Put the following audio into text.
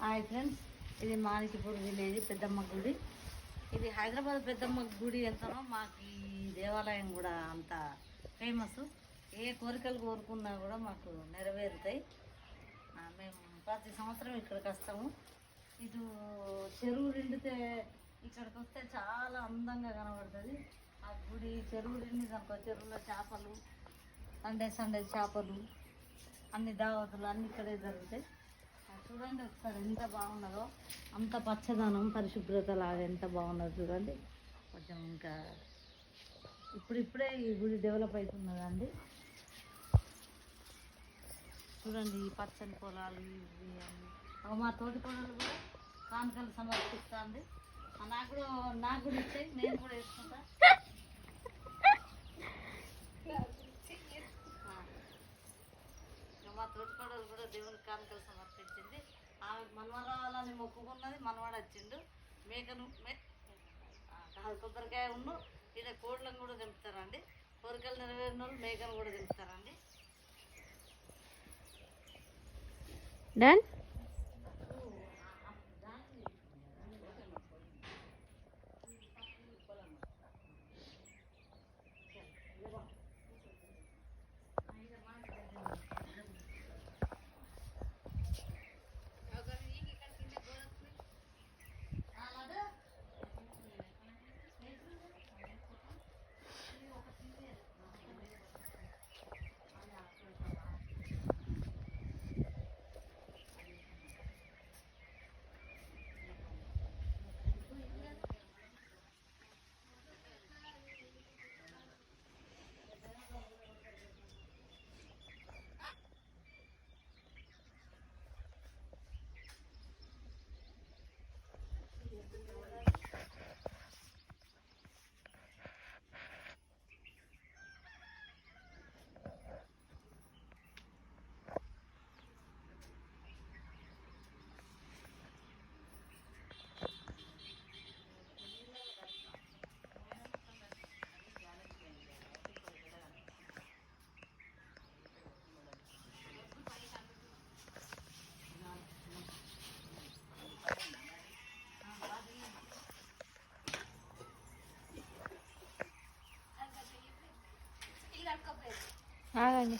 Hi friends, ఇది Manikyapur village పెద్దమ్మ గుడి. ఇది హైదరాబాద్ పెద్దమ్మ గుడి ఎంతనో మాకు ఈ దేవాలయం కూడా అంత ఫేమస్. ఏ కోరికలు కోరుకున్నా కూడా మాకు నెరవేరుతాయి. మేము ప్రతి సంవత్సరం ఇక్కడికి వస్తాము. ఇటు చెరువు నిండితే ఇక్కడికి వస్తే చాలా అందంగా కనబడుతుంది. ఆ గుడి చెరువు నిండి దానికి చెరువులో చేపలు, సండే చేపలు, అన్ని దావతులు అన్ని ఇక్కడే జరుగుతాయి. చూడండి ఒకసారి ఎంత బాగున్నదో, అంత పచ్చదనం పరిశుభ్రత లాగా ఎంత బాగున్నదో చూడండి. కొంచెం ఇంకా ఇప్పుడిప్పుడే ఈ గుడి డెవలప్ అవుతున్నదండి. చూడండి ఈ పచ్చని పొలాలు ఇవి అన్నీ. మా తోటి పొలాలు కూడా కానుకలు సమర్పిస్తుంది. నాకు కూడా ఇచ్చాయి, నేను కూడా వేసుకుంటా. మా తోటికోడలు కూడా దేవునికి కానుకలు సమర్పించింది. ఆమె మనవరాలని మొక్కుకున్నది, మనవాడు వచ్చిండు. మేకను కొబ్బరికాయ ఉన్ను ఇలా కోళ్ళను కూడా దింపుతారండి. కోరికలు నెరవేరిన వాళ్ళు మేకను కూడా దింపుతారండి. డన్. ఆగండి.